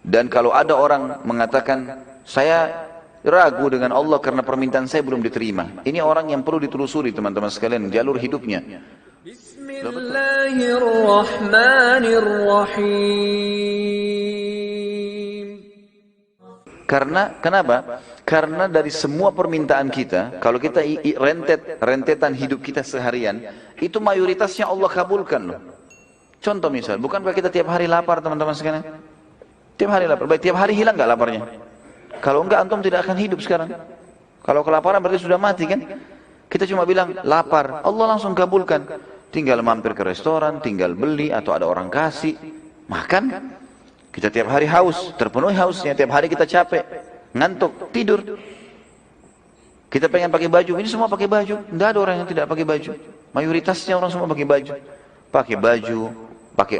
Dan kalau ada orang mengatakan, saya ragu dengan Allah karena permintaan saya belum diterima. Ini orang yang perlu ditelusuri teman-teman sekalian, jalur hidupnya. Bismillahirrahmanirrahim. Karena, kenapa? Karena dari semua permintaan kita, kalau kita rentetan hidup kita seharian, itu mayoritasnya Allah kabulkan loh. Contoh misal, bukankah kita tiap hari lapar teman-teman sekalian? Tiap hari lapar, baik tiap hari hilang nggak laparnya? Kalau enggak antum tidak akan hidup sekarang. Kalau kelaparan berarti sudah mati kan? Kita cuma bilang lapar, Allah langsung kabulkan. Tinggal mampir ke restoran, tinggal beli atau ada orang kasih, makan. Kita tiap hari haus, terpenuhi hausnya, tiap hari kita capek, ngantuk, tidur. Kita pengen pakai baju, ini semua pakai baju. Tidak ada orang yang tidak pakai baju. Mayoritasnya orang semua pakai baju. Pakai baju, pakai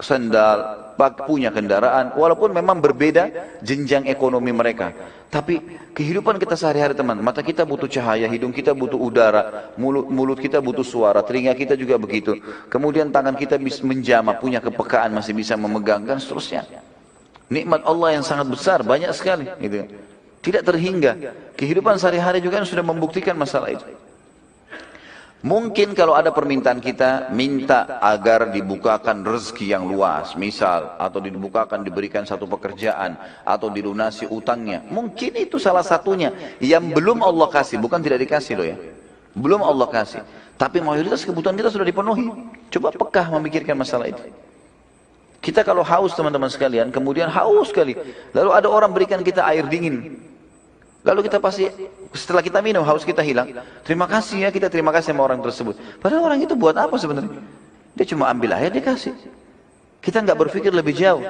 sandal, punya kendaraan. Walaupun memang berbeda jenjang ekonomi mereka. Tapi kehidupan kita sehari-hari teman, mata kita butuh cahaya, hidung kita butuh udara, mulut kita butuh suara, telinga kita juga begitu. Kemudian tangan kita bisa menjamah, punya kepekaan, masih bisa memegang dan seterusnya. Nikmat Allah yang sangat besar, banyak sekali. Gitu. Tidak terhingga. Kehidupan sehari-hari juga sudah membuktikan masalah itu. Mungkin kalau ada permintaan kita, minta agar dibukakan rezeki yang luas, misal, atau dibukakan, diberikan satu pekerjaan, atau dilunasi utangnya. Mungkin itu salah satunya, yang belum Allah kasih, bukan tidak dikasih loh ya. Belum Allah kasih. Tapi mayoritas kebutuhan kita sudah dipenuhi. Coba pekah memikirkan masalah itu. Kita kalau haus teman-teman sekalian, kemudian haus sekali. Lalu ada orang berikan kita air dingin. Lalu kita pasti, setelah kita minum, haus kita hilang. Terima kasih ya, kita terima kasih sama orang tersebut. Padahal orang itu buat apa sebenarnya? Dia cuma ambil air, dia kasih. Kita nggak berpikir lebih jauh.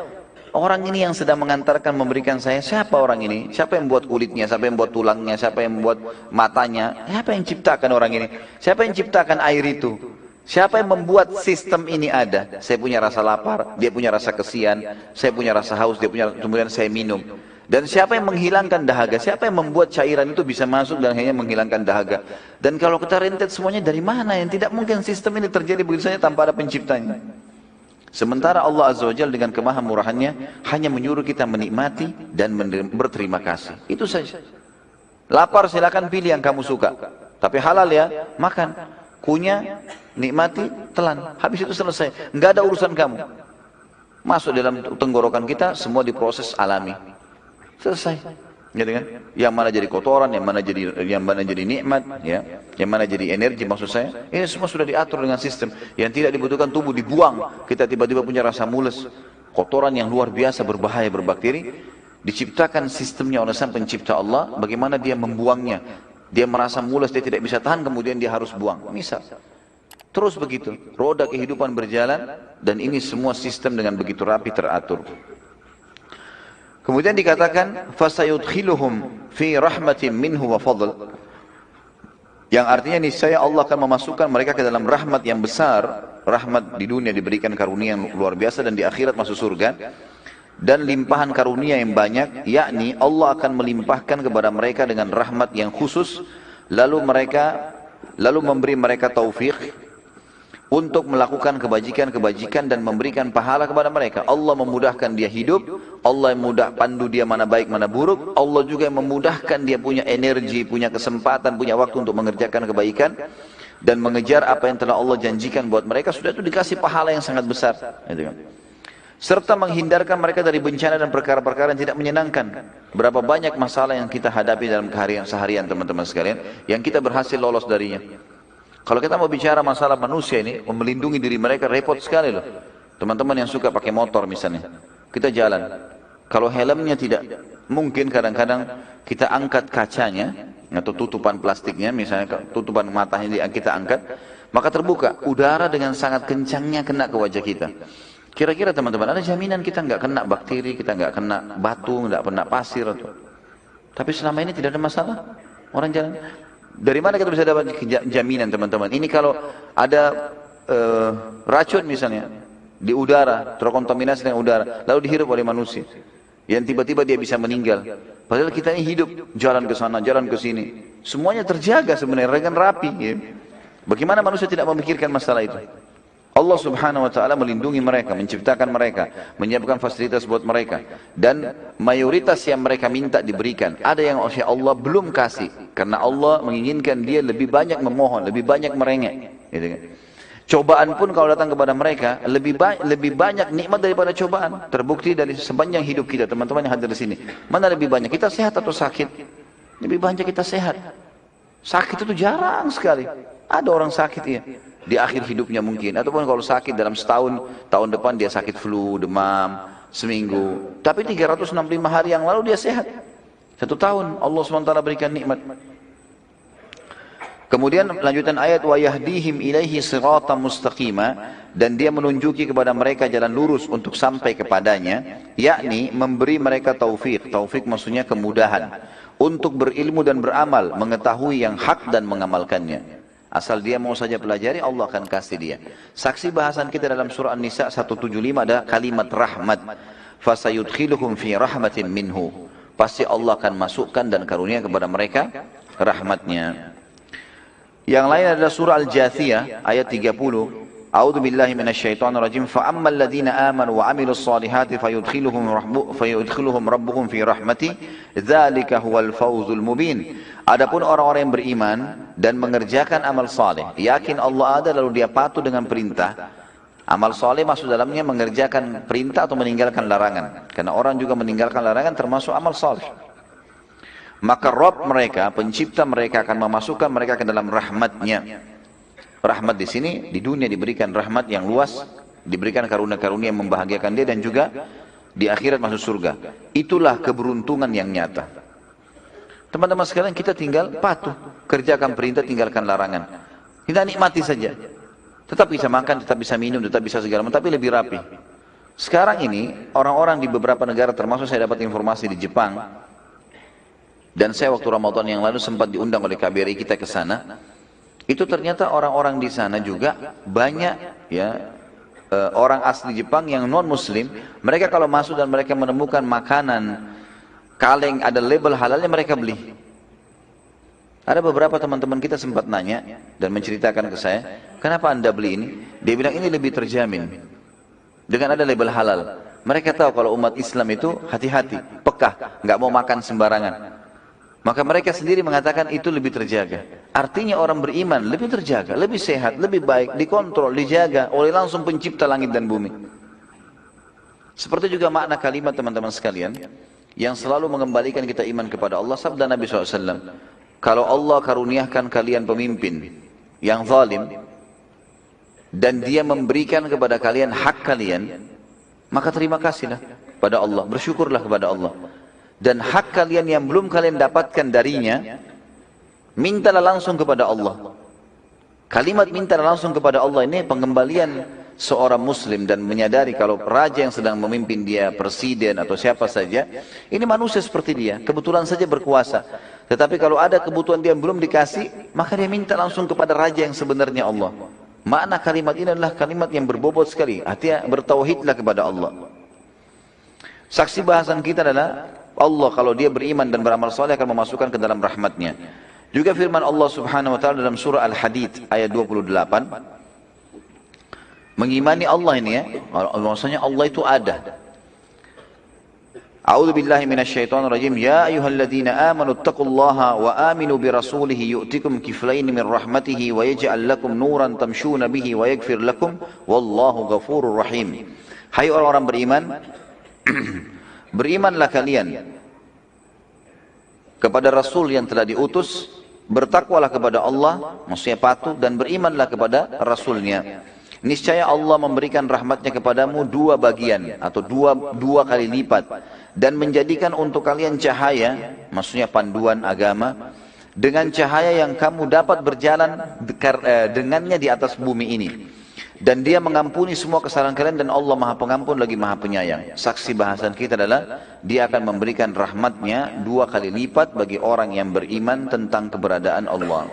Orang ini yang sedang mengantarkan, memberikan saya, siapa orang ini? Siapa yang buat kulitnya, siapa yang buat tulangnya, siapa yang buat matanya? Siapa yang ciptakan orang ini? Siapa yang ciptakan air itu? Siapa yang membuat sistem ini ada? Saya punya rasa lapar, dia punya rasa kesian, saya punya rasa haus, dia punya, kemudian saya minum. Dan siapa yang menghilangkan dahaga? Siapa yang membuat cairan itu bisa masuk dan hanya menghilangkan dahaga? Dan kalau kita rentet semuanya dari mana? Yang tidak mungkin sistem ini terjadi begitu saja tanpa ada penciptanya. Sementara Allah Azza wa Jalla dengan kemahamurahannya hanya menyuruh kita menikmati dan berterima kasih. Itu saja. Lapar silakan pilih yang kamu suka. Tapi halal ya, makan. Kunyah, nikmati, telan. Habis itu selesai. Enggak ada urusan kamu. Masuk dalam tenggorokan kita, semua diproses alami. Selesai, gitu kan? Yang mana jadi kotoran, yang mana jadi nikmat, ya, yang mana jadi energi maksud saya. Ini semua sudah diatur dengan sistem. Yang tidak dibutuhkan tubuh dibuang. Kita tiba-tiba punya rasa mules, kotoran yang luar biasa berbahaya berbakteri. Diciptakan sistemnya oleh Sang Pencipta Allah. Bagaimana dia membuangnya? Dia merasa mules, dia tidak bisa tahan, kemudian dia harus buang. Misal, terus begitu, roda kehidupan berjalan, dan ini semua sistem dengan begitu rapi teratur. Kemudian dikatakan fasayudkhiluhum fi rahmatin minhu wa fadl. Yang artinya niscaya Allah akan memasukkan mereka ke dalam rahmat yang besar, rahmat di dunia diberikan karunia yang luar biasa dan di akhirat masuk surga. Dan limpahan karunia yang banyak, yakni Allah akan melimpahkan kepada mereka dengan rahmat yang khusus, lalu memberi mereka taufik untuk melakukan kebajikan-kebajikan dan memberikan pahala kepada mereka. Allah memudahkan dia hidup, Allah yang pandu dia mana baik mana buruk, Allah juga yang memudahkan dia punya energi, punya kesempatan, punya waktu untuk mengerjakan kebaikan dan mengejar apa yang telah Allah janjikan buat mereka. Sudah itu dikasih pahala yang sangat besar, gitu kan? Serta menghindarkan mereka dari bencana dan perkara-perkara yang tidak menyenangkan. Berapa banyak masalah yang kita hadapi dalam seharian teman-teman sekalian, yang kita berhasil lolos darinya. Kalau kita mau bicara masalah manusia ini, melindungi diri mereka repot sekali loh. Teman-teman yang suka pakai motor misalnya, kita jalan. Kalau helmnya tidak, mungkin kadang-kadang kita angkat kacanya, atau tutupan plastiknya, misalnya tutupan matanya kita angkat, maka terbuka, udara dengan sangat kencangnya kena ke wajah kita. Kira-kira teman-teman, ada jaminan kita nggak kena bakteri, kita nggak kena batu, nggak kena pasir, atau... Tapi selama ini tidak ada masalah, orang jalan. Dari mana kita bisa dapat jaminan teman-teman? Ini kalau ada racun misalnya di udara, terkontaminasi dengan udara, lalu dihirup oleh manusia, yang tiba-tiba dia bisa meninggal. Padahal kita ini hidup, jalan ke sana, jalan ke sini, semuanya terjaga sebenarnya dengan rapi. Ya. Bagaimana manusia tidak memikirkan masalah itu? Allah subhanahu wa ta'ala melindungi mereka, menciptakan mereka, menyiapkan fasilitas buat mereka. Dan mayoritas yang mereka minta diberikan. Ada yang Allah belum kasih. Karena Allah menginginkan dia lebih banyak memohon, lebih banyak merengek. Gitu kan. Cobaan pun kalau datang kepada mereka, lebih banyak nikmat daripada cobaan. Terbukti dari sepanjang hidup kita, teman-teman yang hadir di sini. Mana lebih banyak? Kita sehat atau sakit? Lebih banyak kita sehat. Sakit itu jarang sekali. Ada orang sakit ya. Di akhir hidupnya mungkin, ataupun kalau sakit dalam setahun, tahun depan dia sakit flu, demam, seminggu. Tapi 365 hari yang lalu dia sehat. 1 tahun Allah SWT berikan nikmat. Kemudian lanjutan ayat, wa yahdihim ilaihi siratan mustaqima, dan dia menunjuki kepada mereka jalan lurus untuk sampai kepadanya, yakni memberi mereka taufik. Taufik maksudnya kemudahan untuk berilmu dan beramal, mengetahui yang hak dan mengamalkannya. Asal dia mau saja pelajari, Allah akan kasih dia. Saksi bahasan kita dalam surah An-Nisa 175 ada kalimat rahmat. Fasayudkhiluhum fi rahmatin minhu. Pasti Allah akan masukkan dan karunia kepada mereka rahmatnya. Yang lain adalah surah Al-Jathiyah ayat 30. A'udzu billahi minasyaitonir rajim. Fa ammal ladzina amanu wa 'amilus solihati fayudkhiluhum rabbuhum fi rahmati. Dzalika huwal fawzul mubin. Adapun orang-orang yang beriman dan mengerjakan amal saleh, yakin Allah ada lalu dia patuh dengan perintah. Amal saleh maksud dalamnya mengerjakan perintah atau meninggalkan larangan. Karena orang juga meninggalkan larangan termasuk amal saleh. Maka Rabb mereka, pencipta mereka akan memasukkan mereka ke dalam rahmatnya. Rahmat di sini, di dunia diberikan rahmat yang luas, diberikan karunia-karunia yang membahagiakan dia, dan juga di akhirat masuk surga. Itulah keberuntungan yang nyata. Teman-teman sekalian, kita tinggal patuh, kerjakan perintah, tinggalkan larangan. Kita nikmati saja. Tetap bisa makan, tetap bisa minum, tetap bisa segala macam, tapi lebih rapi. Sekarang ini, orang-orang di beberapa negara, termasuk saya dapat informasi di Jepang, dan saya waktu Ramadan yang lalu sempat diundang oleh KBRI kita ke sana. Itu ternyata orang-orang di sana juga banyak ya orang asli Jepang yang non muslim. Mereka kalau masuk dan mereka menemukan makanan kaleng ada label halalnya, mereka beli. Ada beberapa teman-teman kita sempat nanya dan menceritakan ke saya, kenapa anda beli ini? Dia bilang ini lebih terjamin dengan ada label halal. Mereka tahu kalau umat Islam itu hati-hati, pekah, nggak mau makan sembarangan. Maka mereka sendiri mengatakan itu lebih terjaga. Artinya orang beriman lebih terjaga, lebih sehat, lebih baik, dikontrol, dijaga oleh langsung pencipta langit dan bumi. Seperti juga makna kalimat teman-teman sekalian, yang selalu mengembalikan kita iman kepada Allah, sabda Nabi SAW, kalau Allah karuniakan kalian pemimpin yang zalim, dan dia memberikan kepada kalian hak kalian, maka terima kasihlah pada Allah, bersyukurlah kepada Allah. Dan hak kalian yang belum kalian dapatkan darinya, mintalah langsung kepada Allah. Kalimat mintalah langsung kepada Allah ini pengembalian seorang muslim dan menyadari kalau raja yang sedang memimpin dia, presiden atau siapa saja, ini manusia seperti dia, kebetulan saja berkuasa. Tetapi kalau ada kebutuhan dia yang belum dikasih, maka dia minta langsung kepada raja yang sebenarnya Allah. Makna kalimat ini adalah kalimat yang berbobot sekali. Artinya bertauhidlah kepada Allah. Saksi bahasan kita adalah Allah kalau dia beriman dan beramal saleh akan memasukkan ke dalam rahmatnya. Juga firman Allah Subhanahu wa taala dalam surah Al-Hadid ayat 28. Mengimani Allah ini ya, maksudnya Allah itu ada. A'udzu billahi minasyaitonir rajim. Ya ayyuhalladzina amanu taqullaha wa aminu bi rasulih yu'tikum kiflayn min rahmatihi wa yaj'al lakum nuran tamshuna bihi wa yaghfir lakum wallahu ghafurur rahim. Hai orang-orang beriman, berimanlah kalian kepada Rasul yang telah diutus, bertakwalah kepada Allah, maksudnya patuh, dan berimanlah kepada Rasulnya. Niscaya Allah memberikan rahmatnya kepadamu 2 bagian, atau dua kali lipat, dan menjadikan untuk kalian cahaya, maksudnya panduan agama, dengan cahaya yang kamu dapat berjalan dengannya di atas bumi ini. Dan dia mengampuni semua kesalahan kalian, dan Allah maha pengampun lagi maha penyayang. Saksi bahasan kita adalah dia akan memberikan rahmatnya 2 kali lipat bagi orang yang beriman tentang keberadaan Allah.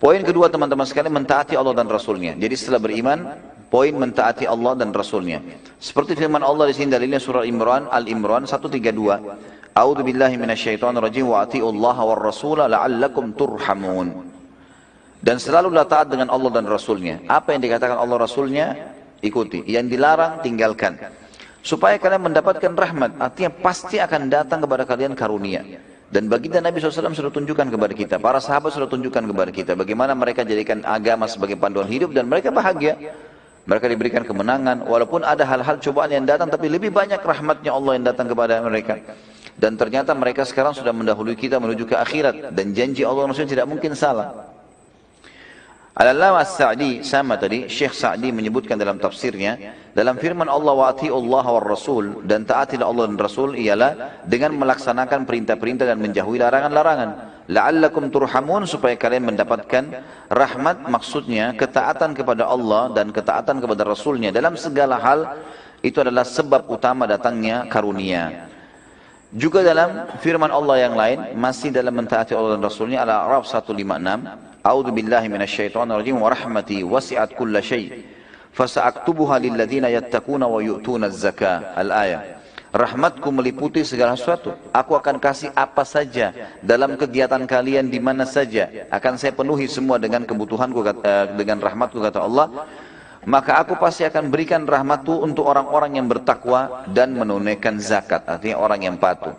Poin kedua teman-teman sekalian, mentaati Allah dan Rasulnya. Jadi setelah beriman, poin mentaati Allah dan Rasulnya. Seperti firman Allah di sini dalilnya surah Al-Imran 132. A'udzu billahi minasyaitonir rajim wa atiiullaha war rasula la'allakum turhamun. Dan selalulah taat dengan Allah dan Rasulnya. Apa yang dikatakan Allah Rasulnya, ikuti. Yang dilarang, tinggalkan. Supaya kalian mendapatkan rahmat. Artinya pasti akan datang kepada kalian karunia. Dan baginda Nabi SAW sudah tunjukkan kepada kita. Para sahabat sudah tunjukkan kepada kita. Bagaimana mereka jadikan agama sebagai panduan hidup. Dan mereka bahagia. Mereka diberikan kemenangan. Walaupun ada hal-hal cobaan yang datang. Tapi lebih banyak rahmatnya Allah yang datang kepada mereka. Dan ternyata mereka sekarang sudah mendahului kita menuju ke akhirat. Dan janji Allah Rasulnya tidak mungkin salah. Al-Allamah As-Sa'di, sama tadi, Syekh Sa'di menyebutkan dalam tafsirnya, dalam firman Allah wa ati'ullah wa rasul, dan taatilah Allah dan Rasul, ialah dengan melaksanakan perintah-perintah dan menjauhi larangan-larangan. La'allakum turhamun, supaya kalian mendapatkan rahmat, maksudnya ketaatan kepada Allah dan ketaatan kepada Rasulnya. Dalam segala hal, itu adalah sebab utama datangnya karunia. Juga dalam firman Allah yang lain, masih dalam mentaati Allah dan Rasulnya, Al-A'raf 156, A'udzu billahi minasyaitonir rajim wa rahmati wasi'at kulla syai' fasa'aktubuha lil ladzina yattaquna wa yu'tuna az-zakah. Al-ayah. Rahmatku meliputi segala sesuatu. Aku akan kasih apa saja dalam kegiatan kalian di mana saja. Akan saya penuhi semua dengan kebutuhanku, dengan rahmatku, kata Allah. Maka aku pasti akan berikan rahmatku untuk orang-orang yang bertakwa dan menunaikan zakat. Artinya orang yang patuh.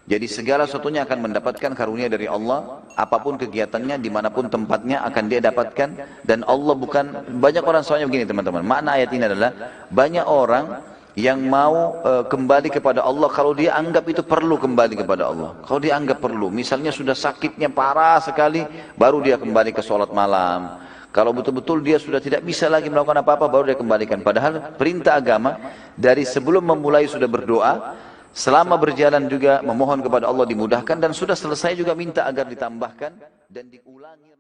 Jadi segala sesuatunya akan mendapatkan karunia dari Allah. Apapun kegiatannya, dimanapun tempatnya akan dia dapatkan. Dan Allah bukan, banyak orang soalnya begini teman-teman. Makna ayat ini adalah, banyak orang yang mau kembali kepada Allah kalau dia anggap itu perlu kembali kepada Allah. Kalau dia anggap perlu, misalnya sudah sakitnya parah sekali, baru dia kembali ke sholat malam. Kalau betul-betul dia sudah tidak bisa lagi melakukan apa-apa, baru dia kembalikan. Padahal perintah agama, dari sebelum memulai sudah berdoa, selama berjalan juga memohon kepada Allah dimudahkan, dan sudah selesai juga minta agar ditambahkan dan diulangi.